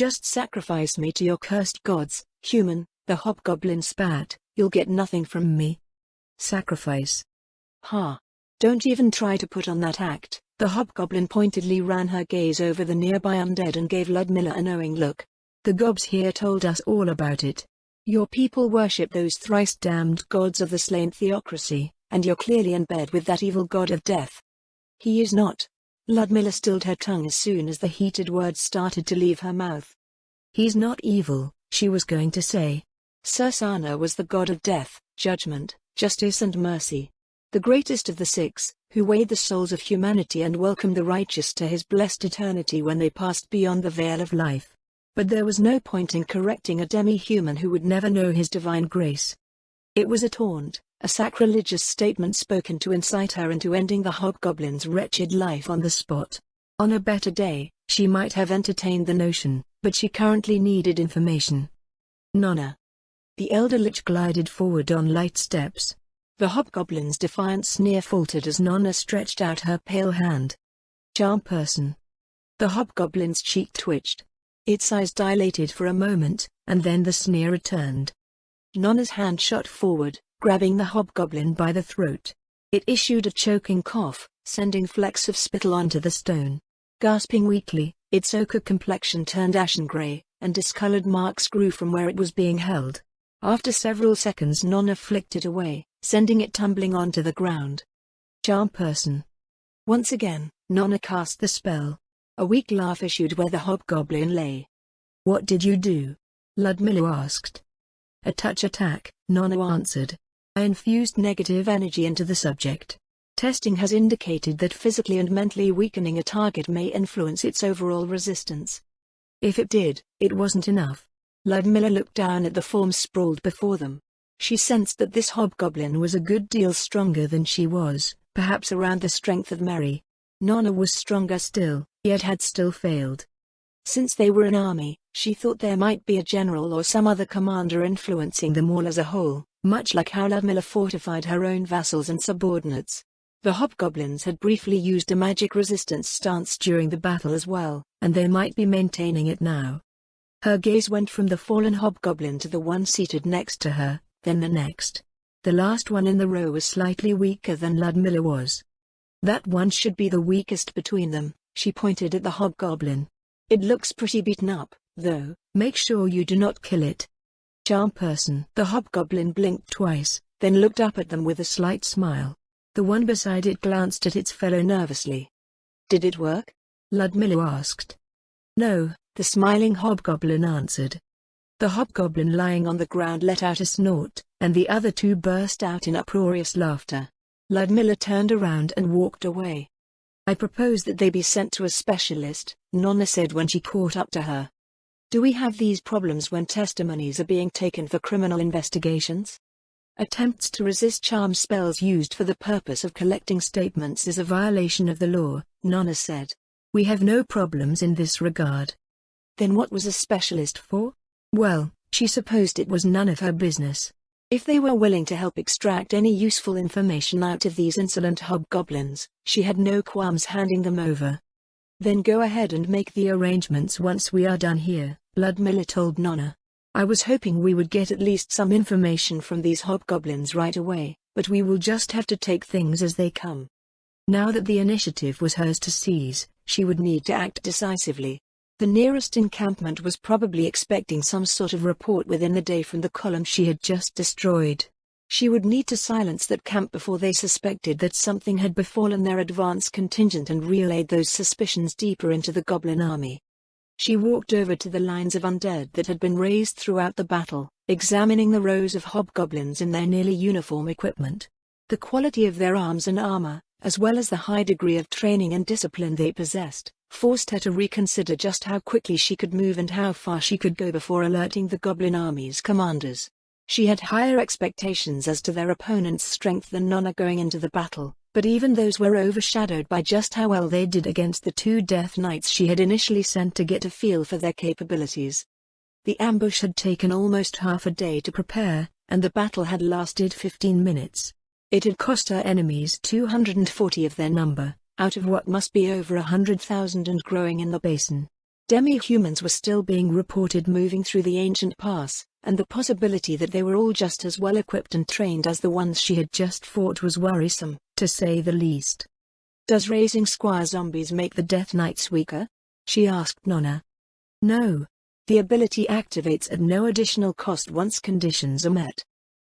Just sacrifice me to your cursed gods, human, the hobgoblin spat. You'll get nothing from me. Sacrifice? Ha! Don't even try to put on that act. The hobgoblin pointedly ran her gaze over the nearby undead and gave Ludmilla a knowing look. The gobs here told us all about it. Your people worship those thrice-damned gods of the slain theocracy, and you're clearly in bed with that evil god of death. He is not. Ludmilla stilled her tongue as soon as the heated words started to leave her mouth. He's not evil, she was going to say. Sursana was the god of death, judgment, justice and mercy. The greatest of the six, who weighed the souls of humanity and welcomed the righteous to his blessed eternity when they passed beyond the veil of life. But there was no point in correcting a demi-human who would never know his divine grace. It was a taunt, a sacrilegious statement spoken to incite her into ending the hobgoblin's wretched life on the spot. On a better day, she might have entertained the notion, but she currently needed information. Nonna. The elder lich glided forward on light steps. The hobgoblin's defiant sneer faltered as Nonna stretched out her pale hand. Charm person. The hobgoblin's cheek twitched. Its eyes dilated for a moment, and then the sneer returned. Nonna's hand shot forward, grabbing the hobgoblin by the throat. It issued a choking cough, sending flecks of spittle onto the stone. Gasping weakly, its ochre complexion turned ashen gray, and discolored marks grew from where it was being held. After several seconds Nonna flicked it away, sending it tumbling onto the ground. Charm person. Once again, Nonna cast the spell. A weak laugh issued where the hobgoblin lay. What did you do? Ludmilla asked. A touch attack, Nonna answered. I infused negative energy into the subject. Testing has indicated that physically and mentally weakening a target may influence its overall resistance. If it did, it wasn't enough. Ludmilla looked down at the form sprawled before them. She sensed that this hobgoblin was a good deal stronger than she was, perhaps around the strength of Mary. Nonna was stronger still, yet had still failed. Since they were an army, she thought there might be a general or some other commander influencing them all as a whole, much like how Ludmilla fortified her own vassals and subordinates. The hobgoblins had briefly used a magic resistance stance during the battle as well, and they might be maintaining it now. Her gaze went from the fallen hobgoblin to the one seated next to her, then the next. The last one in the row was slightly weaker than Ludmilla was. That one should be the weakest between them, she pointed at the hobgoblin. It looks pretty beaten up, though. Make sure you do not kill it. Charm person. The hobgoblin blinked twice, then looked up at them with a slight smile. The one beside it glanced at its fellow nervously. Did it work? Ludmilla asked. No, the smiling hobgoblin answered. The hobgoblin lying on the ground let out a snort, and the other two burst out in uproarious laughter. Ludmilla turned around and walked away. I propose that they be sent to a specialist, Nonna said when she caught up to her. Do we have these problems when testimonies are being taken for criminal investigations? Attempts to resist charm spells used for the purpose of collecting statements is a violation of the law, Nonna said. We have no problems in this regard. Then what was a specialist for? Well, she supposed it was none of her business. If they were willing to help extract any useful information out of these insolent hobgoblins, she had no qualms handing them over. Then go ahead and make the arrangements once we are done here, Ludmilla told Nonna. I was hoping we would get at least some information from these hobgoblins right away, but we will just have to take things as they come. Now that the initiative was hers to seize, she would need to act decisively. The nearest encampment was probably expecting some sort of report within the day from the column she had just destroyed. She would need to silence that camp before they suspected that something had befallen their advance contingent and relayed those suspicions deeper into the goblin army. She walked over to the lines of undead that had been raised throughout the battle, examining the rows of hobgoblins in their nearly uniform equipment. The quality of their arms and armor, as well as the high degree of training and discipline they possessed, forced her to reconsider just how quickly she could move and how far she could go before alerting the goblin army's commanders. She had higher expectations as to their opponent's strength than Nonna going into the battle, but even those were overshadowed by just how well they did against the two Death Knights she had initially sent to get a feel for their capabilities. The ambush had taken almost half a day to prepare, and the battle had lasted 15 minutes. It had cost her enemies 240 of their number, out of what must be over 100,000 and growing in the basin. Demi-humans were still being reported moving through the ancient pass, and the possibility that they were all just as well equipped and trained as the ones she had just fought was worrisome, to say the least. "Does raising squire zombies make the Death Knights weaker?" she asked Nonna. "No. The ability activates at no additional cost once conditions are met."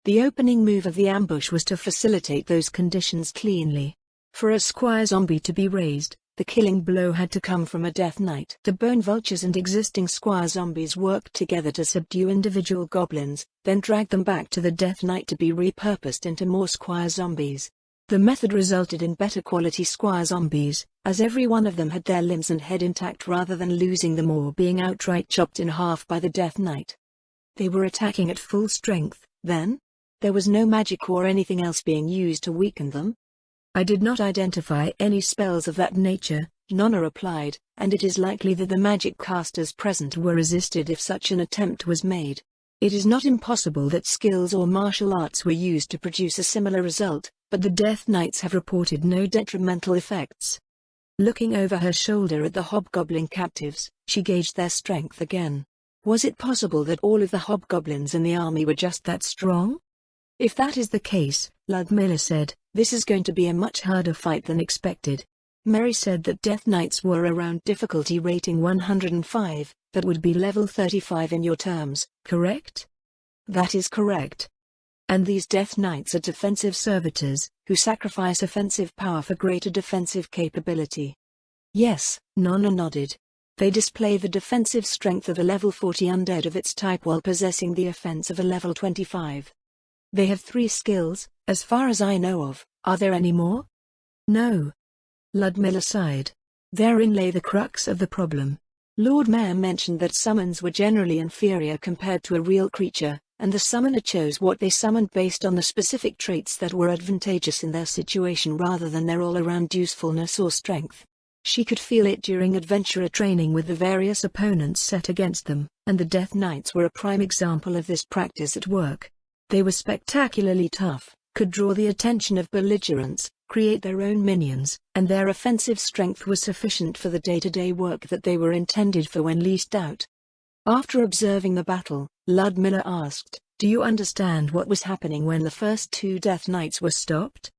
The opening move of the ambush was to facilitate those conditions cleanly. For a squire zombie to be raised, the killing blow had to come from a Death Knight. The bone vultures and existing squire zombies worked together to subdue individual goblins, then drag them back to the Death Knight to be repurposed into more squire zombies. The method resulted in better quality squire zombies, as every one of them had their limbs and head intact rather than losing them or being outright chopped in half by the Death Knight. They were attacking at full strength, then? There was no magic or anything else being used to weaken them? "I did not identify any spells of that nature," Nonna replied, "and it is likely that the magic casters present were resisted if such an attempt was made. It is not impossible that skills or martial arts were used to produce a similar result, but the Death Knights have reported no detrimental effects." Looking over her shoulder at the hobgoblin captives, she gauged their strength again. Was it possible that all of the hobgoblins in the army were just that strong? "If that is the case," Ludmilla said, "this is going to be a much harder fight than expected." Mary said that Death Knights were around difficulty rating 105, that would be level 35 in your terms, correct? "That is correct." "And these Death Knights are defensive servitors, who sacrifice offensive power for greater defensive capability?" "Yes," Nonna nodded. "They display the defensive strength of a level 40 undead of its type while possessing the offense of a level 25. They have 3 skills, as far as I know of. Are there any more?" "No." Ludmilla sighed. Therein lay the crux of the problem. Lord Mayor mentioned that summons were generally inferior compared to a real creature, and the summoner chose what they summoned based on the specific traits that were advantageous in their situation rather than their all-around usefulness or strength. She could feel it during adventurer training with the various opponents set against them, and the Death Knights were a prime example of this practice at work. They were spectacularly tough, could draw the attention of belligerents, create their own minions, and their offensive strength was sufficient for the day-to-day work that they were intended for when least out. After observing the battle, Ludmilla asked, "Do you understand what was happening when the first 2 Death Knights were stopped?"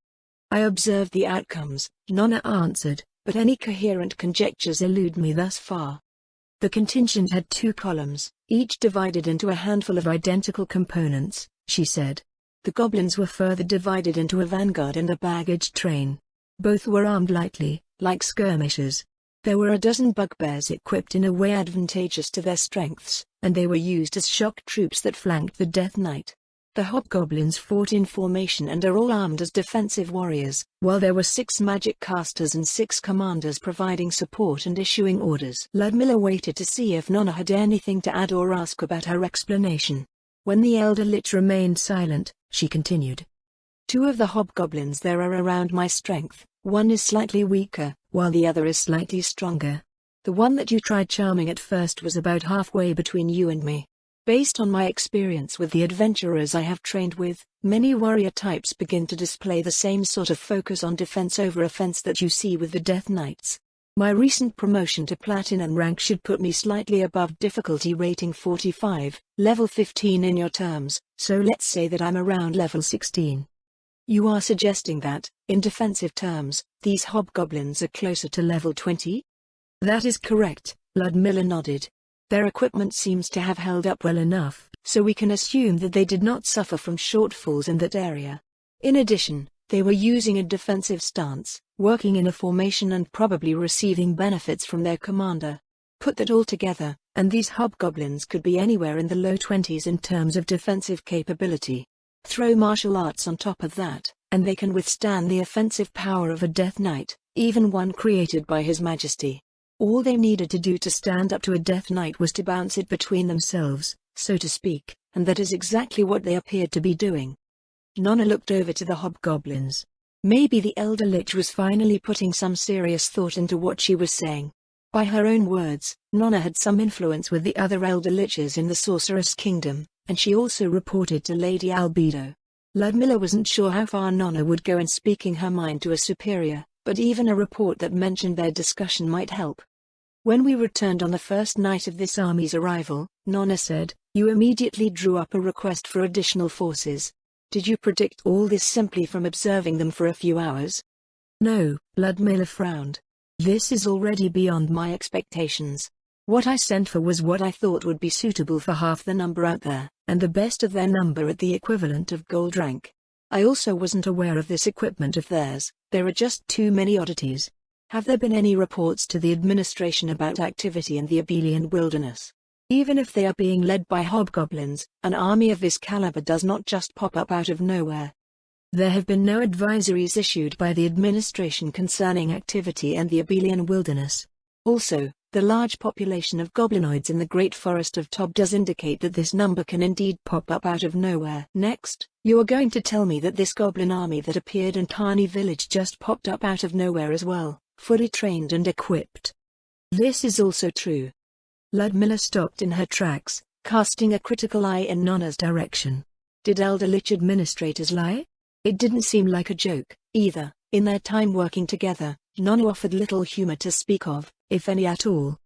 "I observed the outcomes," Nonna answered, "but any coherent conjectures elude me thus far." The contingent had 2 columns, each divided into a handful of identical components, she said. The goblins were further divided into a vanguard and a baggage train. Both were armed lightly, like skirmishers. There were a dozen bugbears equipped in a way advantageous to their strengths, and they were used as shock troops that flanked the Death Knight. The hobgoblins fought in formation and are all armed as defensive warriors, while there were 6 magic casters and 6 commanders providing support and issuing orders. Ludmilla waited to see if Nonna had anything to add or ask about her explanation. When the Elder Lich remained silent, she continued. 2 of the hobgoblins there are around my strength, one is slightly weaker, while the other is slightly stronger. The one that you tried charming at first was about halfway between you and me. Based on my experience with the adventurers I have trained with, many warrior types begin to display the same sort of focus on defense over offense that you see with the Death Knights. My recent promotion to Platinum rank should put me slightly above difficulty rating 45, level 15 in your terms, so let's say that I'm around level 16. You are suggesting that, in defensive terms, these hobgoblins are closer to level 20? That is correct, Ludmilla nodded. Their equipment seems to have held up well enough, so we can assume that they did not suffer from shortfalls in that area. In addition, they were using a defensive stance, working in a formation and probably receiving benefits from their commander. Put that all together, and these hobgoblins could be anywhere in the low 20s in terms of defensive capability. Throw martial arts on top of that, and they can withstand the offensive power of a Death Knight, even one created by His Majesty. All they needed to do to stand up to a Death Knight was to bounce it between themselves, so to speak, and that is exactly what they appeared to be doing. Nonna looked over to the hobgoblins. Maybe the Elder Lich was finally putting some serious thought into what she was saying. By her own words, Nonna had some influence with the other Elder Liches in the Sorceress Kingdom, and she also reported to Lady Albedo. Ludmilla wasn't sure how far Nonna would go in speaking her mind to a superior, but even a report that mentioned their discussion might help. When we returned on the first night of this army's arrival, Nonna said, you immediately drew up a request for additional forces. Did you predict all this simply from observing them for a few hours? No, Ludmilla frowned. This is already beyond my expectations. What I sent for was what I thought would be suitable for half the number out there, and the best of their number at the equivalent of gold rank. I also wasn't aware of this equipment of theirs. There are just too many oddities. Have there been any reports to the administration about activity in the Abelian wilderness? Even if they are being led by hobgoblins, an army of this caliber does not just pop up out of nowhere. There have been no advisories issued by the administration concerning activity in the Abelian wilderness. Also, the large population of goblinoids in the Great Forest of Tob does indicate that this number can indeed pop up out of nowhere. Next, you are going to tell me that this goblin army that appeared in Tani village just popped up out of nowhere as well, fully trained and equipped. This is also true. Ludmilla stopped in her tracks, casting a critical eye in Nonna's direction. Did Elder Lich administrators lie? It didn't seem like a joke, either. In their time working together, Nonna offered little humor to speak of, if any at all.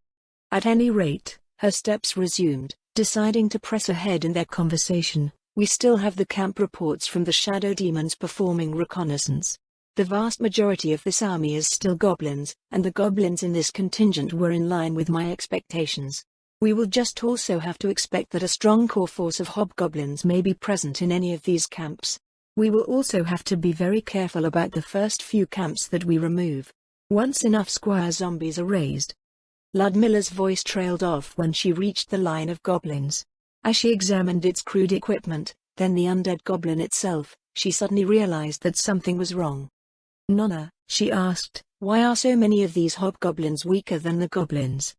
At any rate, her steps resumed, deciding to press ahead in their conversation. We still have the camp reports from the shadow demons performing reconnaissance. The vast majority of this army is still goblins, and the goblins in this contingent were in line with my expectations. We will just also have to expect that a strong core force of hobgoblins may be present in any of these camps. We will also have to be very careful about the first few camps that we remove. Once enough squire zombies are raised. Ludmilla's voice trailed off when she reached the line of goblins. As she examined its crude equipment, then the undead goblin itself, she suddenly realized that something was wrong. Nonna, she asked, why are so many of these hobgoblins weaker than the goblins?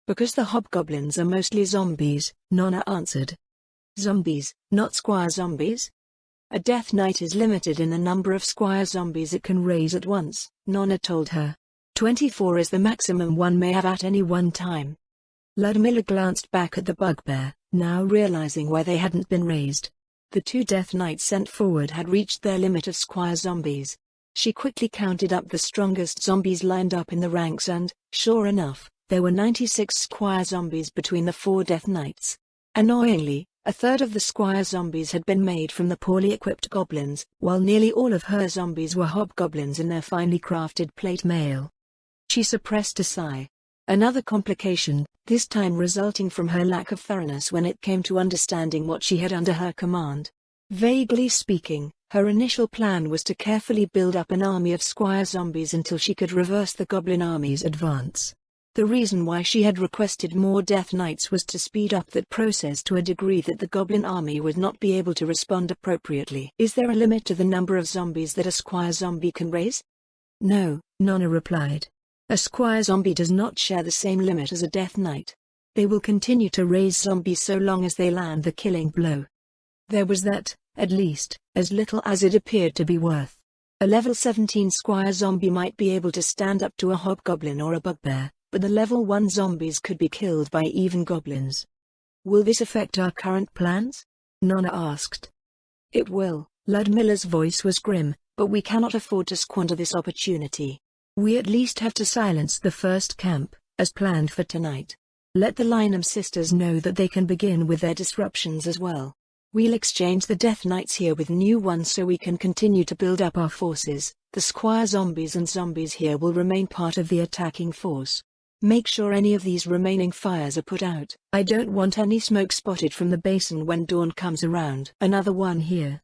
Because the hobgoblins are mostly zombies, Nonna answered. Zombies, not squire zombies? A Death Knight is limited in the number of squire zombies it can raise at once, Nonna told her. 24 is the maximum one may have at any one time. Ludmilla glanced back at the bugbear, now realizing why they hadn't been raised. The two Death Knights sent forward had reached their limit of squire zombies. She quickly counted up the strongest zombies lined up in the ranks and, sure enough, there were 96 squire zombies between the four Death Knights. Annoyingly, a third of the squire zombies had been made from the poorly equipped goblins, while nearly all of her zombies were hobgoblins in their finely crafted plate mail. She suppressed a sigh. Another complication, this time resulting from her lack of thoroughness when it came to understanding what she had under her command. Vaguely speaking, her initial plan was to carefully build up an army of squire zombies until she could reverse the goblin army's advance. The reason why she had requested more Death Knights was to speed up that process to a degree that the goblin army would not be able to respond appropriately. Is there a limit to the number of zombies that a squire zombie can raise? No, Nonna replied. A squire zombie does not share the same limit as a Death Knight. They will continue to raise zombies so long as they land the killing blow. There was that, at least, as little as it appeared to be worth. A level 17 squire zombie might be able to stand up to a hobgoblin or a bugbear, but the level 1 zombies could be killed by even goblins. Will this affect our current plans? Nonna asked. It will. Ludmilla's voice was grim, but we cannot afford to squander this opportunity. We at least have to silence the first camp, as planned for tonight. Let the Lynam sisters know that they can begin with their disruptions as well. We'll exchange the Death Knights here with new ones so we can continue to build up our forces. The squire zombies and zombies here will remain part of the attacking force. Make sure any of these remaining fires are put out. I don't want any smoke spotted from the basin when dawn comes around. Another one here.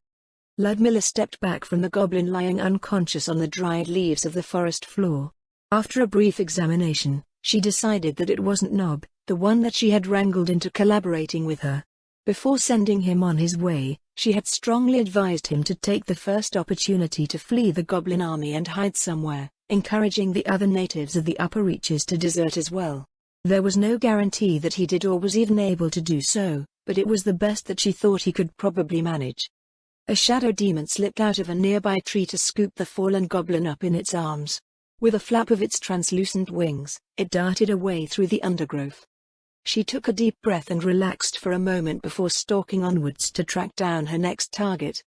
Ludmilla stepped back from the goblin lying unconscious on the dried leaves of the forest floor. After a brief examination, she decided that it wasn't Nob, the one that she had wrangled into collaborating with her. Before sending him on his way, she had strongly advised him to take the first opportunity to flee the goblin army and hide somewhere, encouraging the other natives of the upper reaches to desert as well. There was no guarantee that he did or was even able to do so, but it was the best that she thought he could probably manage. A shadow demon slipped out of a nearby tree to scoop the fallen goblin up in its arms. With a flap of its translucent wings, it darted away through the undergrowth. She took a deep breath and relaxed for a moment before stalking onwards to track down her next target.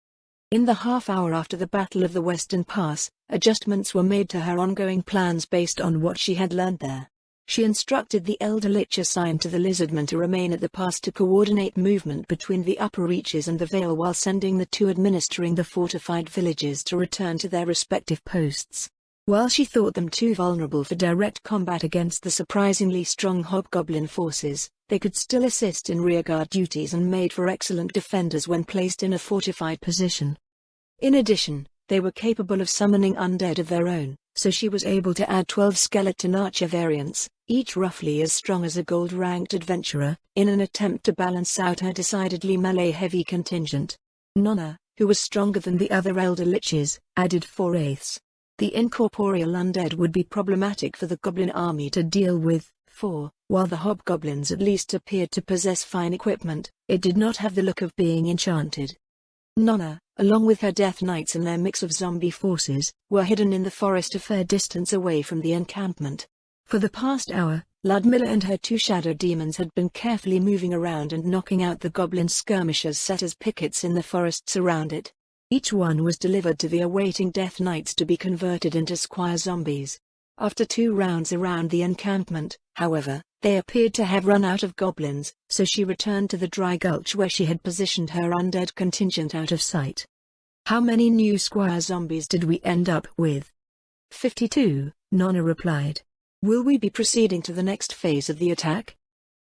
In the half-hour after the Battle of the Western Pass, adjustments were made to her ongoing plans based on what she had learned there. She instructed the Elder Lich assigned to the Lizardmen to remain at the pass to coordinate movement between the upper reaches and the Vale while sending the two administering the fortified villages to return to their respective posts. While she thought them too vulnerable for direct combat against the surprisingly strong hobgoblin forces, they could still assist in rearguard duties and made for excellent defenders when placed in a fortified position. In addition, they were capable of summoning undead of their own, so she was able to add 12 skeleton archer variants, each roughly as strong as a gold-ranked adventurer, in an attempt to balance out her decidedly melee-heavy contingent. Nonna, who was stronger than the other Elder Liches, added 4/8. The incorporeal undead would be problematic for the goblin army to deal with, for, while the hobgoblins at least appeared to possess fine equipment, it did not have the look of being enchanted. Nonna, along with her Death Knights and their mix of zombie forces, were hidden in the forest a fair distance away from the encampment. For the past hour, Ludmilla and her two shadow demons had been carefully moving around and knocking out the goblin skirmishers set as pickets in the forests around it. Each one was delivered to the awaiting Death Knights to be converted into squire zombies. After 2 rounds around the encampment, however, they appeared to have run out of goblins, so she returned to the dry gulch where she had positioned her undead contingent out of sight. How many new squire zombies did we end up with? 52, Nonna replied. Will we be proceeding to the next phase of the attack?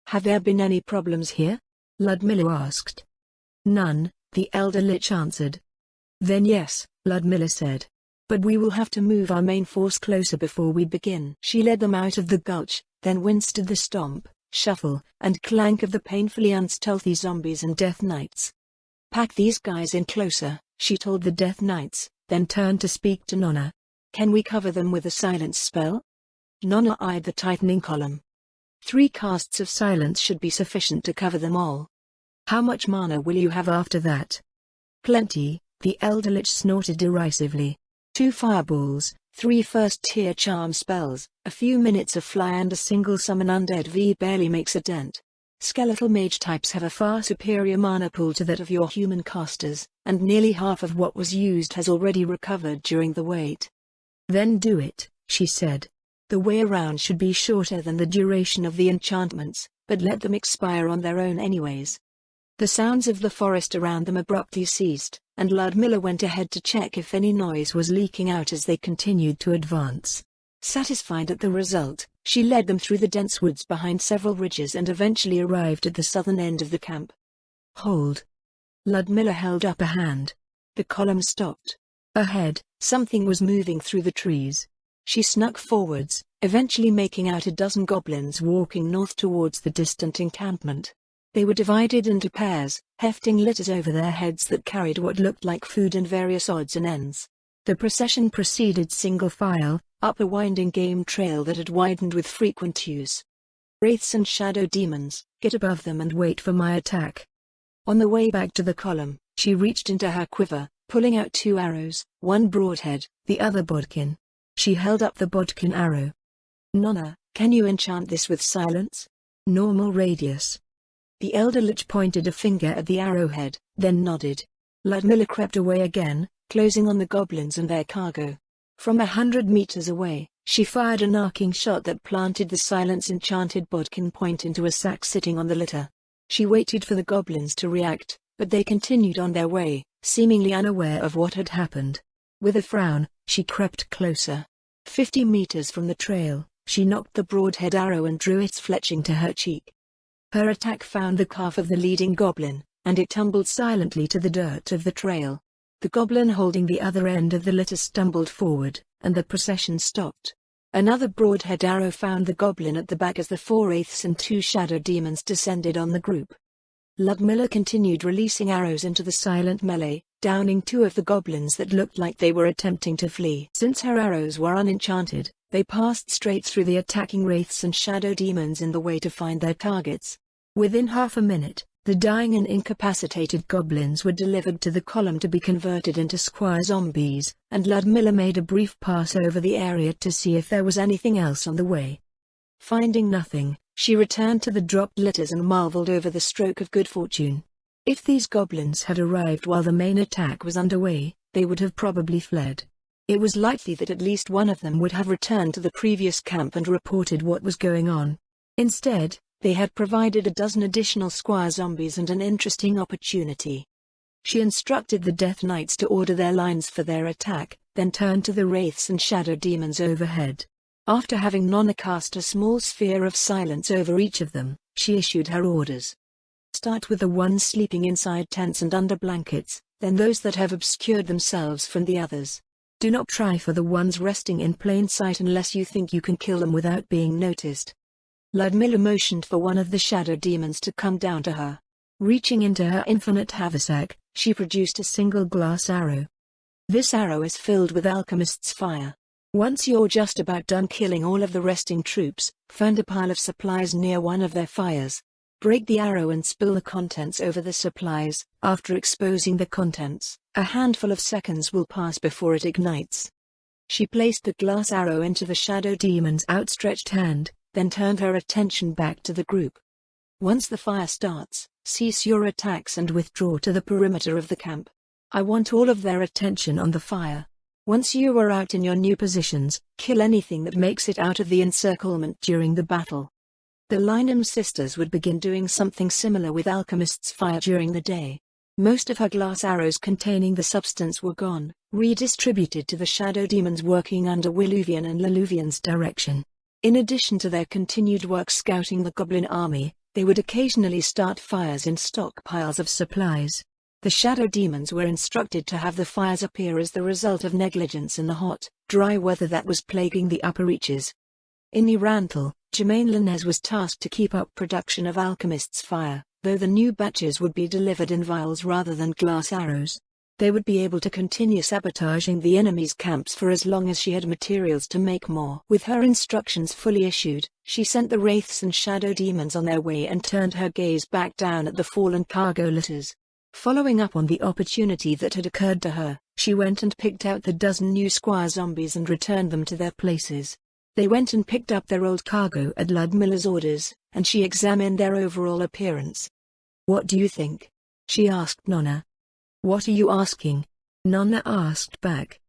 Have there been any problems here? Ludmilla asked. None, the Elder Lich answered. Then yes, Ludmilla said. But we will have to move our main force closer before we begin. She led them out of the gulch, then winced at the stomp, shuffle, and clank of the painfully unstealthy zombies and Death Knights. Pack these guys in closer, she told the Death Knights, then turned to speak to Nonna. Can we cover them with a silence spell? Nonna eyed the tightening column. 3 casts of silence should be sufficient to cover them all. How much mana will you have after that? Plenty, the Elder Lich snorted derisively. 2 fireballs, 3 first-tier charm spells, a few minutes of fly and a single summon undead V barely makes a dent. Skeletal mage types have a far superior mana pool to that of your human casters, and nearly half of what was used has already recovered during the wait. Then do it, she said. The way around should be shorter than the duration of the enchantments, but let them expire on their own anyways. The sounds of the forest around them abruptly ceased, and Ludmilla went ahead to check if any noise was leaking out as they continued to advance. Satisfied at the result, she led them through the dense woods behind several ridges and eventually arrived at the southern end of the camp. Hold. Ludmilla held up a hand. The column stopped. Ahead, something was moving through the trees. She snuck forwards, eventually making out a dozen goblins walking north towards the distant encampment. They were divided into pairs, hefting litters over their heads that carried what looked like food and various odds and ends. The procession proceeded single file, up a winding game trail that had widened with frequent use. Wraiths and shadow demons, get above them and wait for my attack. On the way back to the column, she reached into her quiver, pulling out 2 arrows, one broadhead, the other bodkin. She held up the bodkin arrow. Nonna, can you enchant this with silence? Normal radius. The Elder Lich pointed a finger at the arrowhead, then nodded. Ludmilla crept away again, closing on the goblins and their cargo. From 100 meters away, she fired an arcing shot that planted the silence-enchanted bodkin point into a sack sitting on the litter. She waited for the goblins to react, but they continued on their way, seemingly unaware of what had happened. With a frown, she crept closer. 50 meters from the trail, she knocked the broadhead arrow and drew its fletching to her cheek. Her attack found the calf of the leading goblin, and it tumbled silently to the dirt of the trail. The goblin holding the other end of the litter stumbled forward, and the procession stopped. Another broadhead arrow found the goblin at the back as the 4 wraiths and 2 shadow demons descended on the group. Ludmilla continued releasing arrows into the silent melee, downing 2 of the goblins that looked like they were attempting to flee. Since her arrows were unenchanted, they passed straight through the attacking wraiths and shadow demons in the way to find their targets. Within half a minute, the dying and incapacitated goblins were delivered to the column to be converted into squire zombies, and Ludmilla made a brief pass over the area to see if there was anything else on the way. Finding nothing, she returned to the dropped litters and marveled over the stroke of good fortune. If these goblins had arrived while the main attack was underway, they would have probably fled. It was likely that at least one of them would have returned to the previous camp and reported what was going on. Instead, they had provided a dozen additional squire zombies and an interesting opportunity. She instructed the Death Knights to order their lines for their attack, then turned to the wraiths and shadow demons overhead. After having Nonna cast a small sphere of silence over each of them, she issued her orders. Start with the ones sleeping inside tents and under blankets, then those that have obscured themselves from the others. Do not try for the ones resting in plain sight unless you think you can kill them without being noticed. Ludmilla motioned for one of the shadow demons to come down to her. Reaching into her infinite haversack, she produced a single glass arrow. This arrow is filled with alchemist's fire. Once you're just about done killing all of the resting troops, find a pile of supplies near one of their fires. Break the arrow and spill the contents over the supplies. After exposing the contents, a handful of seconds will pass before it ignites. She placed the glass arrow into the shadow demon's outstretched hand, then turned her attention back to the group. Once the fire starts, cease your attacks and withdraw to the perimeter of the camp. I want all of their attention on the fire. Once you are out in your new positions, kill anything that makes it out of the encirclement during the battle. The Lynham sisters would begin doing something similar with alchemist's fire during the day. Most of her glass arrows containing the substance were gone, redistributed to the shadow demons working under Willuvian and Leluvian's direction. In addition to their continued work scouting the goblin army, they would occasionally start fires in stockpiles of supplies. The shadow demons were instructed to have the fires appear as the result of negligence in the hot, dry weather that was plaguing the upper reaches. In Nerantal, Jermaine Linez was tasked to keep up production of alchemist's fire, though the new batches would be delivered in vials rather than glass arrows. They would be able to continue sabotaging the enemy's camps for as long as she had materials to make more. With her instructions fully issued, she sent the wraiths and shadow demons on their way and turned her gaze back down at the fallen cargo litters. Following up on the opportunity that had occurred to her, she went and picked out the dozen new squire zombies and returned them to their places. They went and picked up their old cargo at Ludmilla's orders, and she examined their overall appearance. "What do you think?" she asked Nonna. "What are you asking?" Nonna asked back.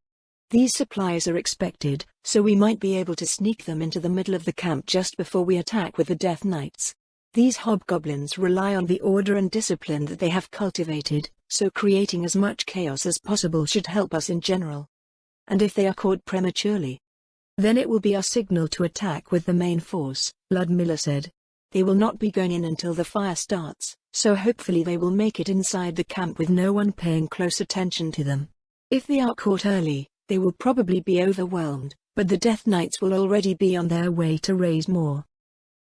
"These supplies are expected, so we might be able to sneak them into the middle of the camp just before we attack with the Death Knights. These hobgoblins rely on the order and discipline that they have cultivated, so creating as much chaos as possible should help us in general. And if they are caught prematurely, then it will be our signal to attack with the main force," Ludmilla said. "They will not be going in until the fire starts, so hopefully they will make it inside the camp with no one paying close attention to them. If they are caught early, they will probably be overwhelmed, but the Death Knights will already be on their way to raise more."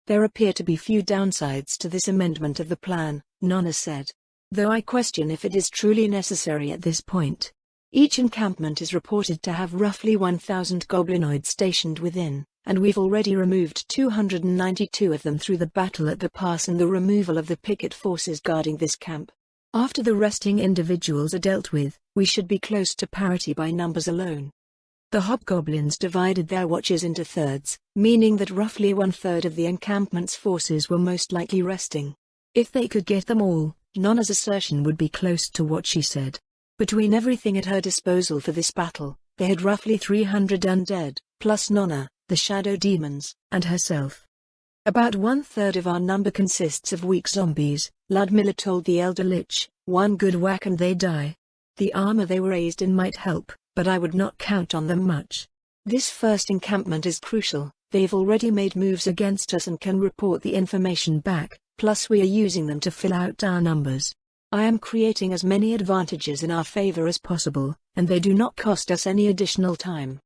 "There appear to be few downsides to this amendment of the plan," Nonna said. "Though I question if it is truly necessary at this point. Each encampment is reported to have roughly 1,000 goblinoids stationed within, and we've already removed 292 of them through the battle at the pass and the removal of the picket forces guarding this camp. After the resting individuals are dealt with, we should be close to parity by numbers alone." The hobgoblins divided their watches into thirds, meaning that roughly 1/3 of the encampment's forces were most likely resting. If they could get them all, Nonna's assertion would be close to what she said. Between everything at her disposal for this battle, they had roughly 300 undead, plus Nonna, the shadow demons, and herself. "About 1/3 of our number consists of weak zombies," Ludmilla told the Elder Lich. "One good whack and they die. The armor they were raised in might help, but I would not count on them much. This first encampment is crucial. They've already made moves against us and can report the information back, plus we are using them to fill out our numbers. I am creating as many advantages in our favor as possible, and they do not cost us any additional time."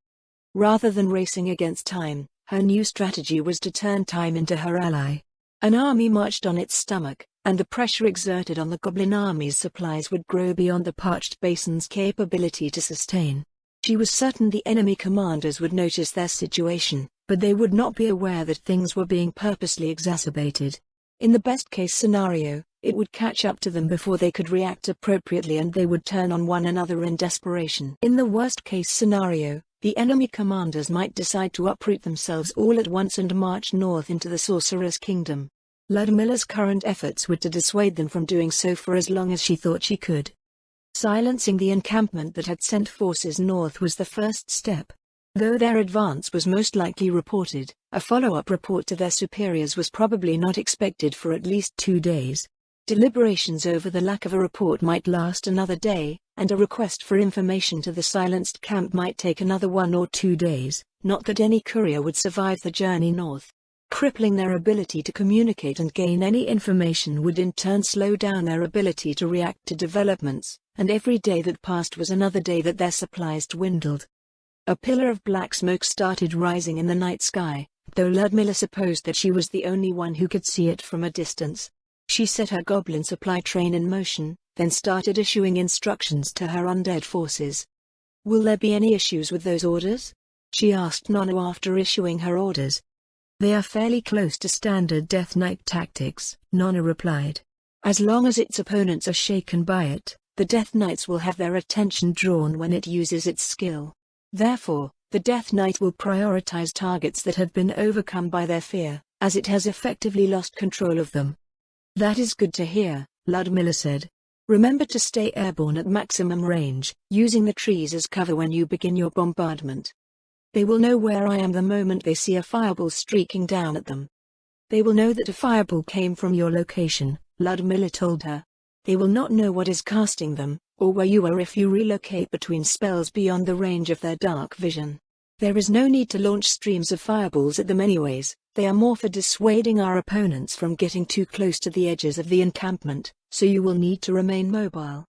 Rather than racing against time, her new strategy was to turn time into her ally. An army marched on its stomach, and the pressure exerted on the goblin army's supplies would grow beyond the parched basin's capability to sustain. She was certain the enemy commanders would notice their situation, but they would not be aware that things were being purposely exacerbated. In the best-case scenario, it would catch up to them before they could react appropriately and they would turn on one another in desperation. In the worst-case scenario, the enemy commanders might decide to uproot themselves all at once and march north into the Sorcerer's Kingdom. Ludmilla's current efforts were to dissuade them from doing so for as long as she thought she could. Silencing the encampment that had sent forces north was the first step. Though their advance was most likely reported, a follow-up report to their superiors was probably not expected for at least 2 days. Deliberations over the lack of a report might last another day, and a request for information to the silenced camp might take another 1 or 2 days, not that any courier would survive the journey north. Crippling their ability to communicate and gain any information would in turn slow down their ability to react to developments, and every day that passed was another day that their supplies dwindled. A pillar of black smoke started rising in the night sky, though Ludmilla supposed that she was the only one who could see it from a distance. She set her goblin supply train in motion, then started issuing instructions to her undead forces. "Will there be any issues with those orders?" she asked Nano after issuing her orders. "They are fairly close to standard Death Knight tactics," Nana replied. "As long as its opponents are shaken by it, the Death Knights will have their attention drawn when it uses its skill. Therefore, the Death Knight will prioritize targets that have been overcome by their fear, as it has effectively lost control of them." "That is good to hear," Ludmilla said. "Remember to stay airborne at maximum range, using the trees as cover when you begin your bombardment. They will know where I am the moment they see a fireball streaking down at them." "They will know that a fireball came from your location," Ludmilla told her. "They will not know what is casting them, or where you are if you relocate between spells beyond the range of their dark vision. There is no need to launch streams of fireballs at them anyways, they are more for dissuading our opponents from getting too close to the edges of the encampment, so you will need to remain mobile."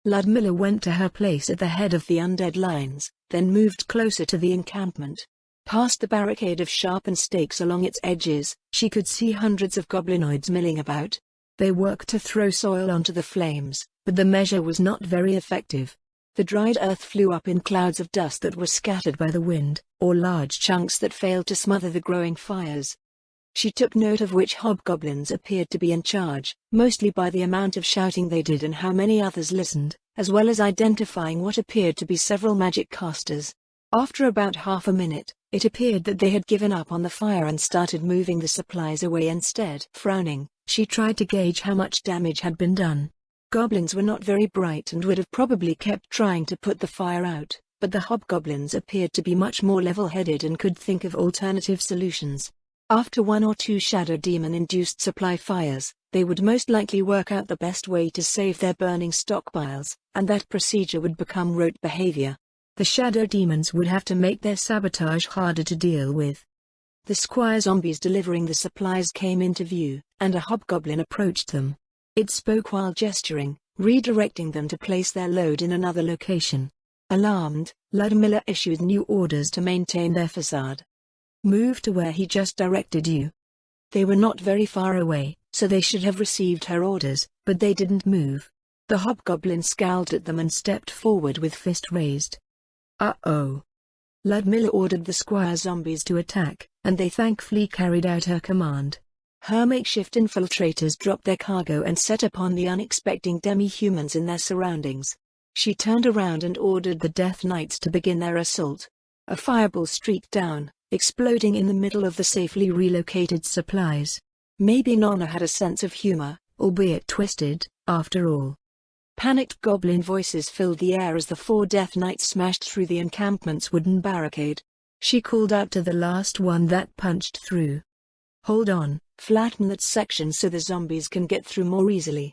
Ludmilla went to her place at the head of the undead lines, then moved closer to the encampment. Past the barricade of sharpened stakes along its edges, she could see hundreds of goblinoids milling about. They worked to throw soil onto the flames, but the measure was not very effective. The dried earth flew up in clouds of dust that were scattered by the wind, or large chunks that failed to smother the growing fires. She took note of which hobgoblins appeared to be in charge, mostly by the amount of shouting they did and how many others listened, as well as identifying what appeared to be several magic casters. After about half a minute, it appeared that they had given up on the fire and started moving the supplies away instead. Frowning, she tried to gauge how much damage had been done. Goblins were not very bright and would have probably kept trying to put the fire out, but the hobgoblins appeared to be much more level-headed and could think of alternative solutions. After 1 or 2 shadow demon-induced supply fires, they would most likely work out the best way to save their burning stockpiles, and that procedure would become rote behavior. The shadow demons would have to make their sabotage harder to deal with. The squire zombies delivering the supplies came into view, and a hobgoblin approached them. It spoke while gesturing, redirecting them to place their load in another location. Alarmed, Ludmilla issued new orders to maintain their facade. "Move to where he just directed you." They were not very far away, so they should have received her orders, but they didn't move. The hobgoblin scowled at them and stepped forward with fist raised. "Uh-oh." Ludmilla ordered the squire zombies to attack, and they thankfully carried out her command. Her makeshift infiltrators dropped their cargo and set upon the unexpecting demi-humans in their surroundings. She turned around and ordered the Death Knights to begin their assault. A fireball streaked down, exploding in the middle of the safely relocated supplies. Maybe Nana had a sense of humor, albeit twisted, after all. Panicked goblin voices filled the air as the 4 Death Knights smashed through the encampment's wooden barricade. She called out to the last one that punched through. "Hold on, flatten that section so the zombies can get through more easily."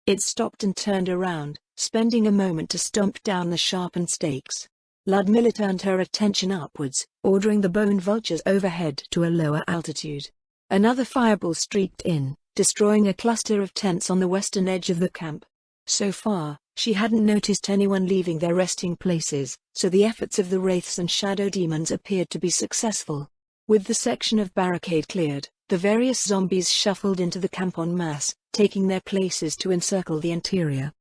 It stopped and turned around, spending a moment to stomp down the sharpened stakes. Ludmilla turned her attention upwards, ordering the bone vultures overhead to a lower altitude. Another fireball streaked in, destroying a cluster of tents on the western edge of the camp. So far, she hadn't noticed anyone leaving their resting places, so the efforts of the wraiths and shadow demons appeared to be successful. With the section of barricade cleared, the various zombies shuffled into the camp en masse, taking their places to encircle the interior.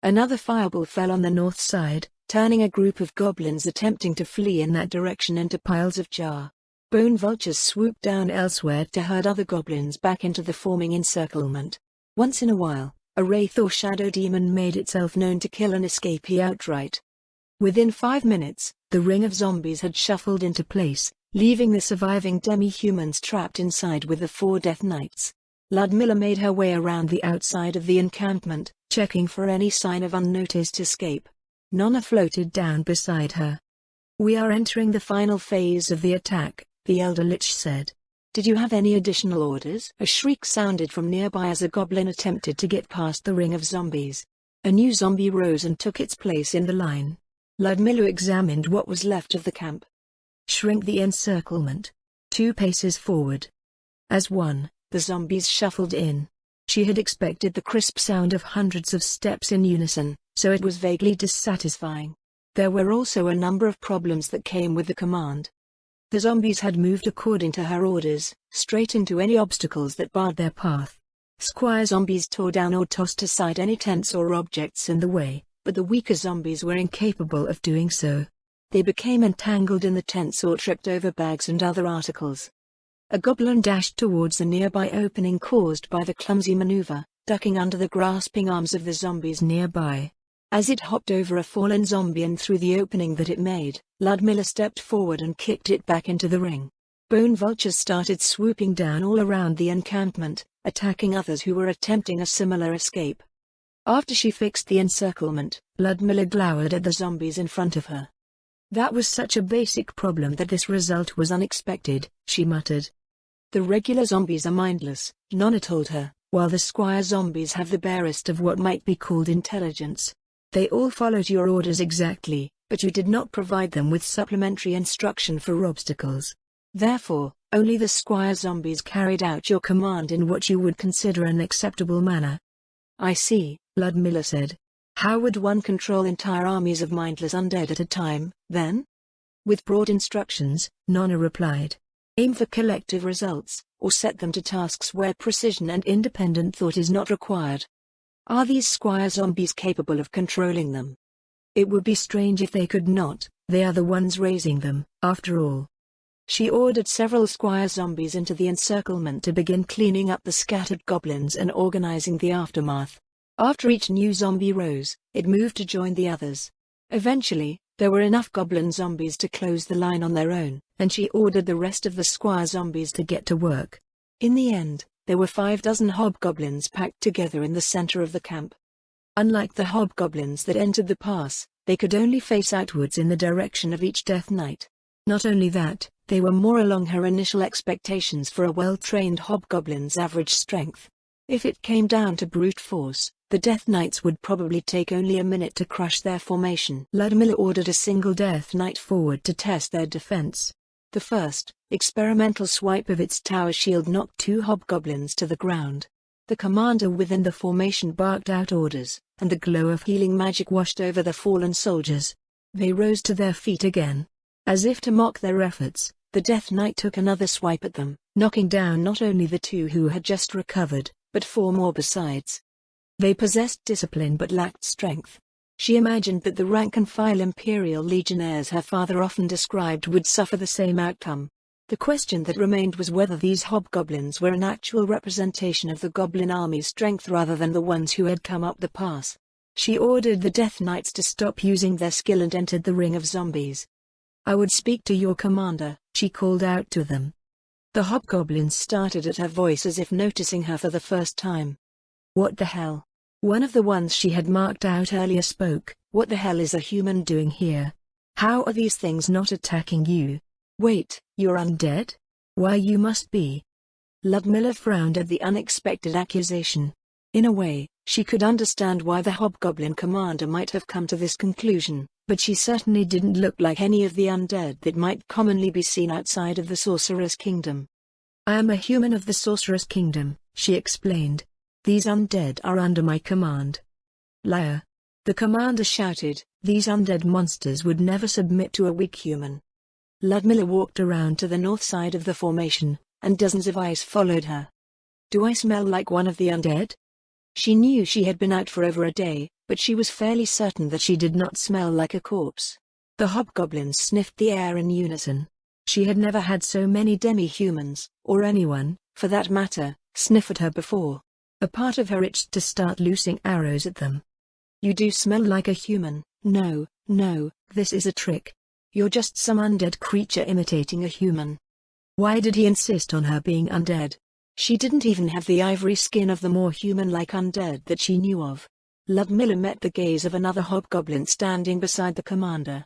Another fireball fell on the north side, turning a group of goblins attempting to flee in that direction into piles of jar. Bone vultures swooped down elsewhere to herd other goblins back into the forming encirclement. Once in a while, a wraith or shadow demon made itself known to kill an escapee outright. Within 5 minutes, the ring of zombies had shuffled into place, leaving the surviving demi-humans trapped inside with the 4 Death Knights. Ludmilla made her way around the outside of the encampment, checking for any sign of unnoticed escape. Nonna floated down beside her. "We are entering the final phase of the attack," the Elder Lich said. "Did you have any additional orders?" A shriek sounded from nearby as a goblin attempted to get past the ring of zombies. A new zombie rose and took its place in the line. Ludmilla examined what was left of the camp. "Shrink the encirclement. 2 paces forward." As one, the zombies shuffled in. She had expected the crisp sound of hundreds of steps in unison, so it was vaguely dissatisfying. There were also a number of problems that came with the command. The zombies had moved according to her orders, straight into any obstacles that barred their path. Squire zombies tore down or tossed aside any tents or objects in the way, but the weaker zombies were incapable of doing so. They became entangled in the tents or tripped over bags and other articles. A goblin dashed towards a nearby opening caused by the clumsy maneuver, ducking under the grasping arms of the zombies nearby. As it hopped over a fallen zombie and through the opening that it made, Ludmilla stepped forward and kicked it back into the ring. Bone vultures started swooping down all around the encampment, attacking others who were attempting a similar escape. After she fixed the encirclement, Ludmilla glowered at the zombies in front of her. "That was such a basic problem that this result was unexpected," she muttered. "The regular zombies are mindless," Nonna told her, "while the squire zombies have the barest of what might be called intelligence. They all followed your orders exactly, but you did not provide them with supplementary instruction for obstacles. Therefore, only the squire zombies carried out your command in what you would consider an acceptable manner." "I see," Ludmilla said. "How would one control entire armies of mindless undead at a time, then?" "With broad instructions," Nonna replied. "Aim for collective results, or set them to tasks where precision and independent thought is not required." "Are these squire zombies capable of controlling them?" "It would be strange if they could not. They are the ones raising them, after all." She ordered several squire zombies into the encirclement to begin cleaning up the scattered goblins and organizing the aftermath. After each new zombie rose, it moved to join the others. Eventually, there were enough goblin zombies to close the line on their own, and she ordered the rest of the squire zombies to get to work. In the end, there were 6 hobgoblins packed together in the center of the camp. Unlike the hobgoblins that entered the pass, they could only face outwards in the direction of each Death Knight. Not only that, they were more along her initial expectations for a well-trained hobgoblin's average strength. If it came down to brute force, the Death Knights would probably take only a minute to crush their formation. Ludmilla ordered a single Death Knight forward to test their defense. The first, experimental swipe of its tower shield knocked 2 hobgoblins to the ground. The commander within the formation barked out orders, and the glow of healing magic washed over the fallen soldiers. They rose to their feet again. As if to mock their efforts, the Death Knight took another swipe at them, knocking down not only the 2 who had just recovered, but 4 more besides. They possessed discipline but lacked strength. She imagined that the rank-and-file Imperial Legionnaires her father often described would suffer the same outcome. The question that remained was whether these hobgoblins were an actual representation of the goblin army's strength rather than the ones who had come up the pass. She ordered the Death Knights to stop using their skill and entered the ring of zombies. "I would speak to your commander," she called out to them. The hobgoblins started at her voice as if noticing her for the first time. "What the hell?" One of the ones she had marked out earlier spoke. "What the hell is a human doing here? How are these things not attacking you? Wait, you're undead? Why, you must be." Ludmilla frowned at the unexpected accusation. In a way, she could understand why the hobgoblin commander might have come to this conclusion, but she certainly didn't look like any of the undead that might commonly be seen outside of the Sorcerer's Kingdom. "I am a human of the Sorcerer's Kingdom," she explained. "These undead are under my command." "Liar!" the commander shouted. "These undead monsters would never submit to a weak human." Ludmilla walked around to the north side of the formation, and dozens of eyes followed her. "Do I smell like one of the undead?" She knew she had been out for over a day, but she was fairly certain that she did not smell like a corpse. The hobgoblins sniffed the air in unison. She had never had so many demi-humans, or anyone, for that matter, sniff at her before. A part of her itched to start loosing arrows at them. "You do smell like a human." No, this is a trick. You're just some undead creature imitating a human." Why did he insist on her being undead? She didn't even have the ivory skin of the more human-like undead that she knew of. Ludmilla met the gaze of another hobgoblin standing beside the commander.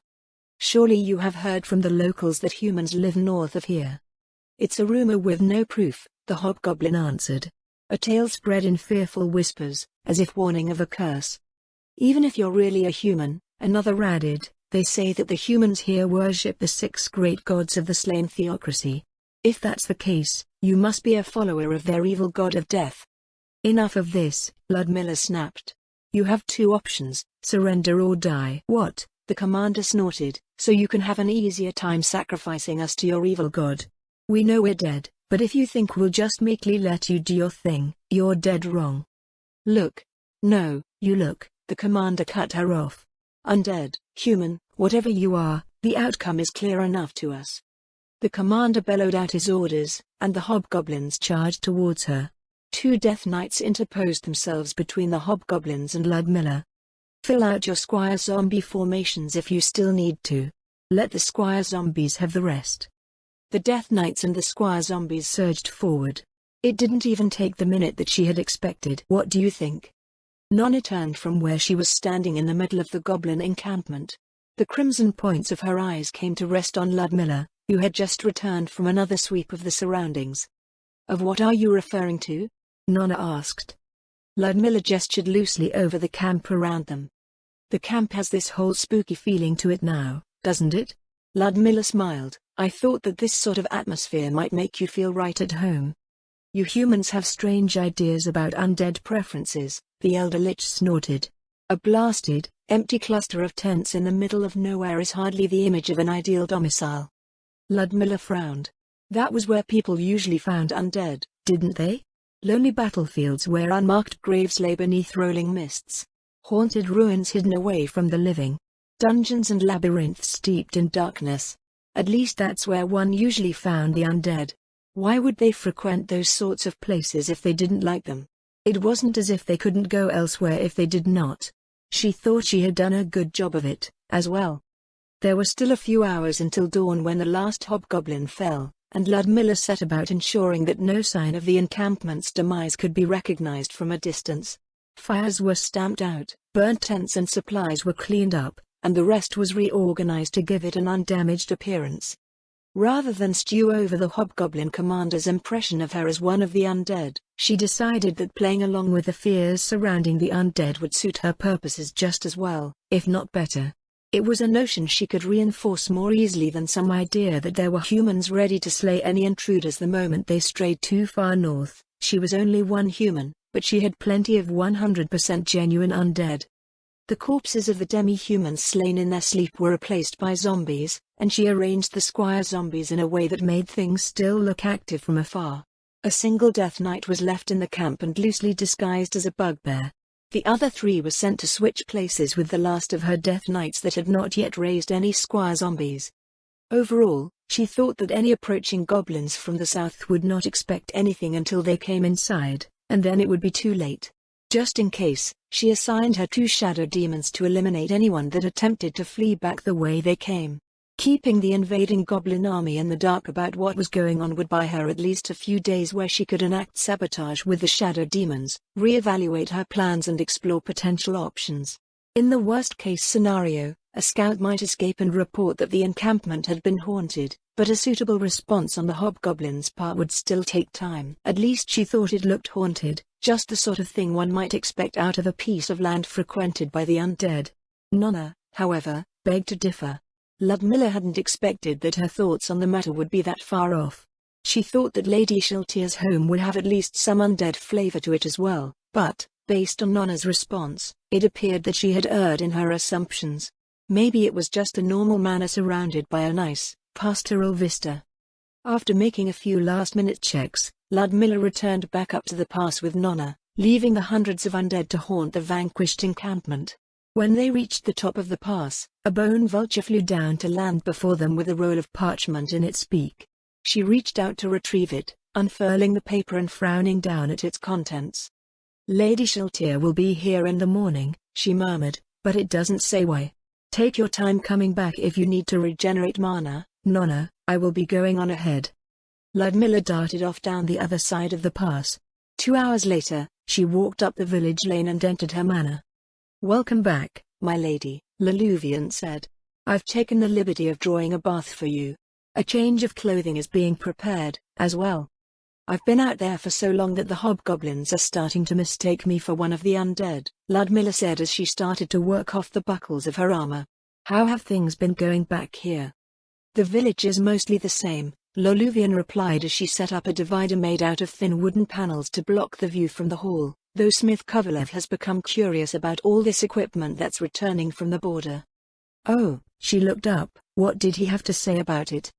"Surely you have heard from the locals that humans live north of here." "It's a rumor with no proof," the hobgoblin answered. A tale spread in fearful whispers, as if warning of a curse. "Even if you're really a human," another added, "they say that the humans here worship the 6 great gods of the slain theocracy. If that's the case, you must be a follower of their evil god of death." "Enough of this," Ludmilla snapped. "You have 2 options, surrender or die." "What?" the commander snorted. "So you can have an easier time sacrificing us to your evil god. We know we're dead, but if you think we'll just meekly let you do your thing, you're dead wrong." "Look." "No, you look," the commander cut her off. "Undead, human, whatever you are, the outcome is clear enough to us." The commander bellowed out his orders, and the hobgoblins charged towards her. 2 Death Knights interposed themselves between the hobgoblins and Ludmilla. "Fill out your squire zombie formations if you still need to. Let the squire zombies have the rest." The Death Knights and the squire zombies surged forward. It didn't even take the minute that she had expected. "What do you think?" Nonna turned from where she was standing in the middle of the goblin encampment. The crimson points of her eyes came to rest on Ludmilla, who had just returned from another sweep of the surroundings. "Of what are you referring to?" Nonna asked. Ludmilla gestured loosely over the camp around them. "The camp has this whole spooky feeling to it now, doesn't it?" Ludmilla smiled. "I thought that this sort of atmosphere might make you feel right at home." "You humans have strange ideas about undead preferences," the Elder Lich snorted. "A blasted, empty cluster of tents in the middle of nowhere is hardly the image of an ideal domicile." Ludmilla frowned. "That was where people usually found undead, didn't they? Lonely battlefields where unmarked graves lay beneath rolling mists. Haunted ruins hidden away from the living. Dungeons and labyrinths steeped in darkness. At least that's where one usually found the undead. Why would they frequent those sorts of places if they didn't like them? It wasn't as if they couldn't go elsewhere if they did not." She thought she had done a good job of it, as well. There were still a few hours until dawn when the last hobgoblin fell, and Ludmilla set about ensuring that no sign of the encampment's demise could be recognized from a distance. Fires were stamped out, burnt tents and supplies were cleaned up, and the rest was reorganized to give it an undamaged appearance. Rather than stew over the hobgoblin commander's impression of her as one of the undead, she decided that playing along with the fears surrounding the undead would suit her purposes just as well, if not better. It was a notion she could reinforce more easily than some idea that there were humans ready to slay any intruders the moment they strayed too far north. She was only one human, but she had plenty of 100% genuine undead. The corpses of the demi-humans slain in their sleep were replaced by zombies, and she arranged the squire zombies in a way that made things still look active from afar. A single Death Knight was left in the camp and loosely disguised as a bugbear. The other 3 were sent to switch places with the last of her Death Knights that had not yet raised any squire zombies. Overall, she thought that any approaching goblins from the south would not expect anything until they came inside, and then it would be too late. Just in case, she assigned her 2 shadow demons to eliminate anyone that attempted to flee back the way they came. Keeping the invading goblin army in the dark about what was going on would buy her at least a few days where she could enact sabotage with the shadow demons, re-evaluate her plans and explore potential options. In the worst-case scenario, a scout might escape and report that the encampment had been haunted, but a suitable response on the hobgoblin's part would still take time. At least she thought it looked haunted, just the sort of thing one might expect out of a piece of land frequented by the undead. Nonna, however, begged to differ. Ludmilla hadn't expected that her thoughts on the matter would be that far off. She thought that Lady Shiltier's home would have at least some undead flavor to it as well, but, based on Nonna's response, it appeared that she had erred in her assumptions. Maybe it was just a normal manor surrounded by a nice, pastoral vista. After making a few last-minute checks, Ludmilla returned back up to the pass with Nonna, leaving the hundreds of undead to haunt the vanquished encampment. When they reached the top of the pass, a bone vulture flew down to land before them with a roll of parchment in its beak. She reached out to retrieve it, unfurling the paper and frowning down at its contents. "Lady Shiltier will be here in the morning," she murmured, "but it doesn't say why. Take your time coming back if you need to regenerate mana, Nonna, I will be going on ahead." Ludmilla darted off down the other side of the pass. 2 hours later, she walked up the village lane and entered her manor. "Welcome back, my lady," Leluvian said. "I've taken the liberty of drawing a bath for you. A change of clothing is being prepared, as well. I've been out there for so long that the hobgoblins are starting to mistake me for one of the undead," Ludmilla said as she started to work off the buckles of her armor. "How have things been going back here?" "The village is mostly the same," Leluvian replied as she set up a divider made out of thin wooden panels to block the view from the hall, though Smith Kovalev has become curious about all this equipment that's returning from the border. "Oh," she looked up, "what did he have to say about it?"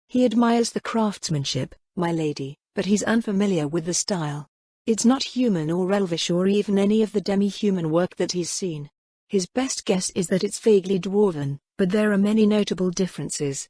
"He admires the craftsmanship, my lady, but he's unfamiliar with the style. It's not human or elvish or even any of the demi-human work that he's seen. His best guess is that it's vaguely dwarven, but there are many notable differences."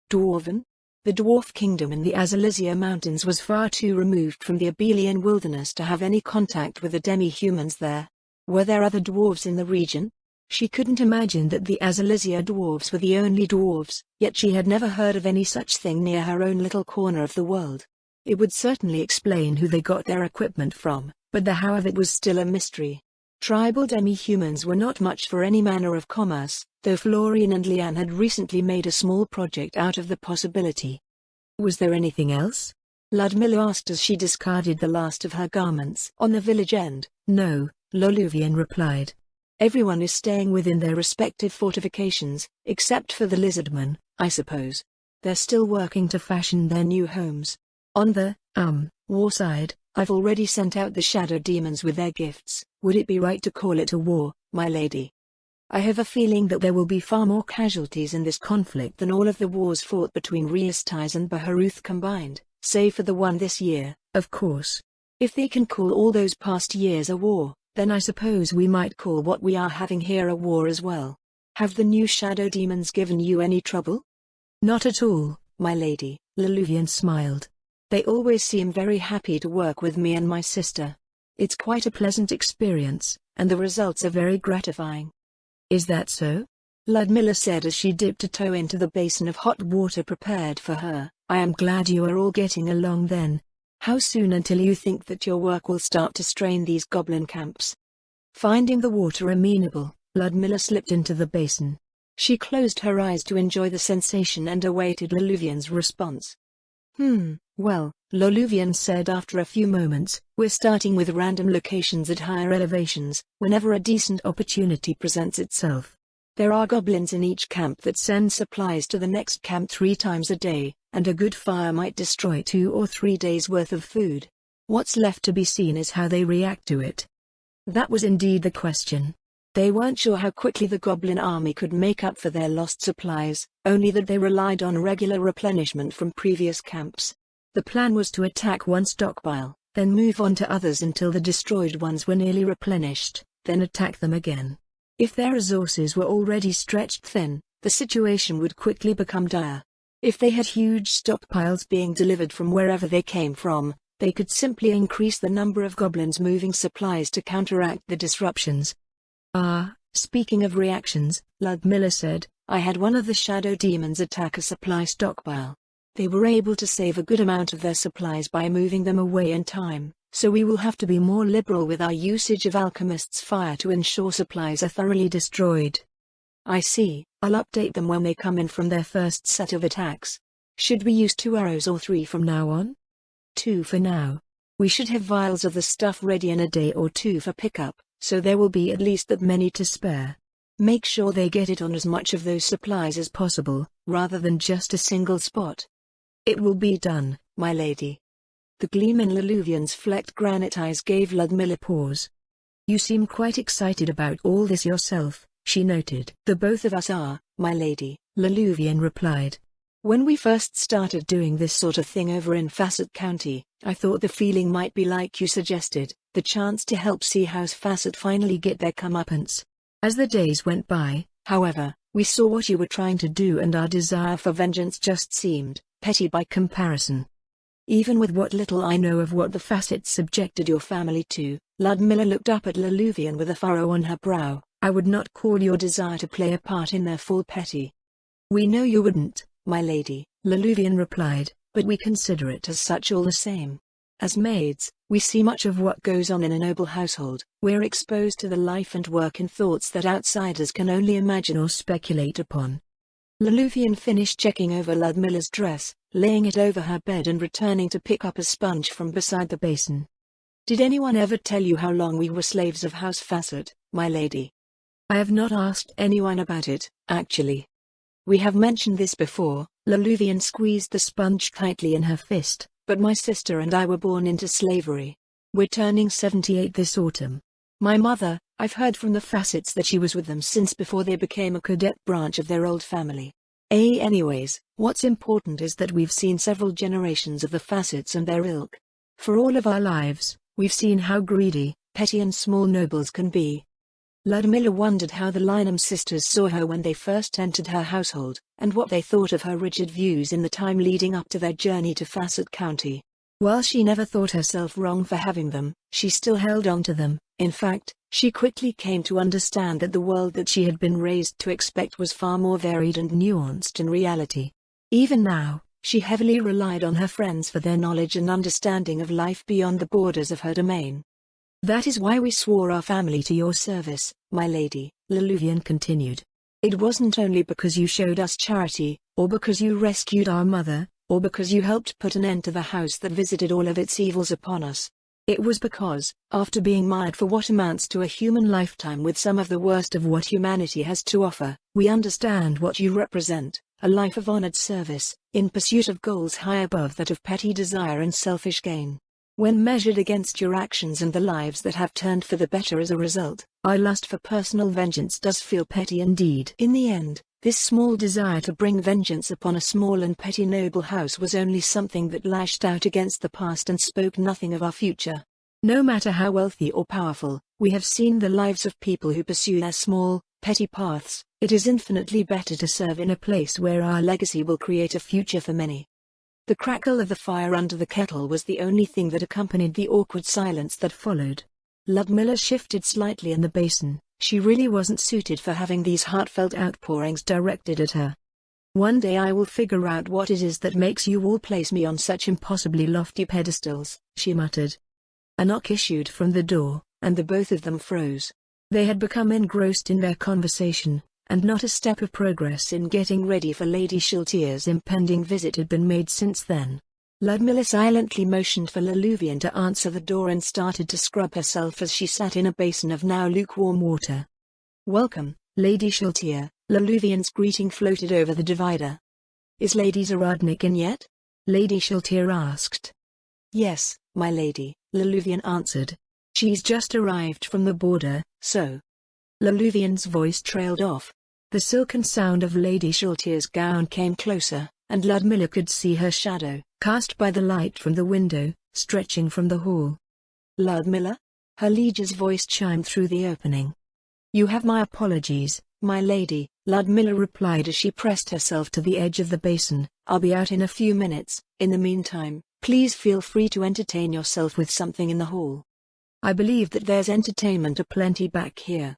"Dwarven?" The dwarf kingdom in the Azalizia Mountains was far too removed from the Abelian wilderness to have any contact with the demi-humans there. Were there other dwarves in the region? She couldn't imagine that the Azalizia dwarves were the only dwarves, yet she had never heard of any such thing near her own little corner of the world. It would certainly explain who they got their equipment from, but the how of it was still a mystery. Tribal demi-humans were not much for any manner of commerce, though Florian and Leanne had recently made a small project out of the possibility. "Was there anything else?" Ludmilla asked as she discarded the last of her garments. "On the village end, "No," Leluvian replied. "Everyone is staying within their respective fortifications, except for the lizardmen, I suppose. They're still working to fashion their new homes. On the war side, I've already sent out the shadow demons with their gifts." "Would it be right to call it a war, my lady?" "I have a feeling that there will be far more casualties in this conflict than all of the wars fought between Riastais and Baharuth combined, save for the one this year, of course. If they can call all those past years a war, then I suppose we might call what we are having here a war as well. Have the new shadow demons given you any trouble?" "Not at all, my lady," Leluvian smiled. "They always seem very happy to work with me and my sister. It's quite a pleasant experience, and the results are very gratifying." "Is that so?" Ludmilla said as she dipped a toe into the basin of hot water prepared for her. "I am glad you are all getting along then. How soon until you think that your work will start to strain these goblin camps?" Finding the water amenable, Ludmilla slipped into the basin. She closed her eyes to enjoy the sensation and awaited Leluvian's response. Well," Leluvian said after a few moments, "we're starting with random locations at higher elevations, whenever a decent opportunity presents itself. There are goblins in each camp that send supplies to the next camp 3 times a day, and a good fire might destroy 2 or 3 days' worth of food. What's left to be seen is how they react to it." That was indeed the question. They weren't sure how quickly the goblin army could make up for their lost supplies, only that they relied on regular replenishment from previous camps. The plan was to attack one stockpile, then move on to others until the destroyed ones were nearly replenished, then attack them again. If their resources were already stretched thin, the situation would quickly become dire. If they had huge stockpiles being delivered from wherever they came from, they could simply increase the number of goblins moving supplies to counteract the disruptions. Speaking of reactions," Ludmilla said, "I had one of the shadow demons attack a supply stockpile. They were able to save a good amount of their supplies by moving them away in time, so we will have to be more liberal with our usage of alchemist's fire to ensure supplies are thoroughly destroyed." "I see. I'll update them when they come in from their first set of attacks. Should we use 2 arrows or 3 from now on?" 2 for now. We should have vials of the stuff ready in a day or 2 for pickup, so there will be at least that many to spare. Make sure they get it on as much of those supplies as possible, rather than just a single spot." "It will be done, my lady." The gleam in Leluvian's flecked granite eyes gave Ludmilla pause. "You seem quite excited about all this yourself," she noted. "The both of us are, my lady," Leluvian replied. "When we first started doing this sort of thing over in Facet County, I thought the feeling might be like you suggested, the chance to help see House Facet finally get their comeuppance. As the days went by, however, we saw what you were trying to do and our desire for vengeance just seemed petty by comparison. Even with what little I know of what the Facets subjected your family to," Ludmilla looked up at Leluvian with a furrow on her brow, "I would not call your desire to play a part in their fall petty." "We know you wouldn't, my lady," Leluvian replied, but we consider it as such all the same. As maids, we see much of what goes on in a noble household. We're exposed to the life and work and thoughts that outsiders can only imagine or speculate upon. Laluvian finished checking over Ludmilla's dress, laying it over her bed and returning to pick up a sponge from beside the basin. Did anyone ever tell you how long we were slaves of House Facet, my lady? I have not asked anyone about it, actually. We have mentioned this before. Laluvian squeezed the sponge tightly in her fist, but my sister and I were born into slavery. We're turning 78 this autumn. My mother, I've heard from the Facets that she was with them since before they became a cadet branch of their old family. Anyways, what's important is that we've seen several generations of the Facets and their ilk. For all of our lives, we've seen how greedy, petty and small nobles can be. Ludmilla wondered how the Lynham sisters saw her when they first entered her household, and what they thought of her rigid views in the time leading up to their journey to Facet County. While she never thought herself wrong for having them, she still held on to them. In fact, she quickly came to understand that the world that she had been raised to expect was far more varied and nuanced in reality. Even now, she heavily relied on her friends for their knowledge and understanding of life beyond the borders of her domain. That is why we swore our family to your service, my lady, Laluvian continued. It wasn't only because you showed us charity, or because you rescued our mother, or because you helped put an end to the house that visited all of its evils upon us. It was because, after being mired for what amounts to a human lifetime with some of the worst of what humanity has to offer, we understand what you represent, a life of honored service, in pursuit of goals high above that of petty desire and selfish gain. When measured against your actions and the lives that have turned for the better as a result, our lust for personal vengeance does feel petty indeed. In the end, this small desire to bring vengeance upon a small and petty noble house was only something that lashed out against the past and spoke nothing of our future. No matter how wealthy or powerful, we have seen the lives of people who pursue their small, petty paths. It is infinitely better to serve in a place where our legacy will create a future for many. The crackle of the fire under the kettle was the only thing that accompanied the awkward silence that followed. Ludmilla shifted slightly in the basin. She really wasn't suited for having these heartfelt outpourings directed at her. One day I will figure out what it is that makes you all place me on such impossibly lofty pedestals, she muttered. A knock issued from the door, and the both of them froze. They had become engrossed in their conversation, and not a step of progress in getting ready for Lady Shiltier's impending visit had been made since then. Ludmilla silently motioned for Laluvian to answer the door and started to scrub herself as she sat in a basin of now lukewarm water. "Welcome, Lady Shiltier," Laluvian's greeting floated over the divider. "Is Lady Zaradnik in yet?" Lady Shiltier asked. "Yes, my lady," Laluvian answered. "She's just arrived from the border, so." Laluvian's voice trailed off. The silken sound of Lady Shiltier's gown came closer, and Ludmilla could see her shadow, cast by the light from the window, stretching from the hall. "Ludmilla?" Her liege's voice chimed through the opening. "You have my apologies, my lady," Ludmilla replied as she pressed herself to the edge of the basin. "I'll be out in a few minutes. In the meantime, please feel free to entertain yourself with something in the hall. I believe that there's entertainment aplenty back here."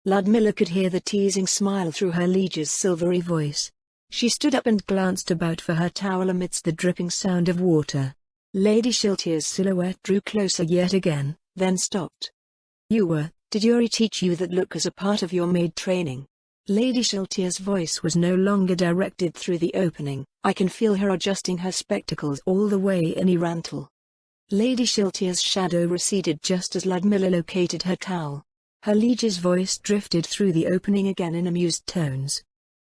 Ludmilla could hear the teasing smile through her liege's silvery voice. She stood up and glanced about for her towel amidst the dripping sound of water. Lady Shiltier's silhouette drew closer yet again, then stopped. Did Yuri teach you that look as a part of your maid training?" Lady Shiltier's voice was no longer directed through the opening. I can feel her adjusting her spectacles all the way in Erantal. Lady Shiltier's shadow receded just as Ludmilla located her towel. Her liege's voice drifted through the opening again in amused tones.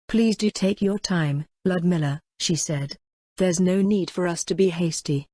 "Please do take your time, Ludmilla," she said. "There's no need for us to be hasty.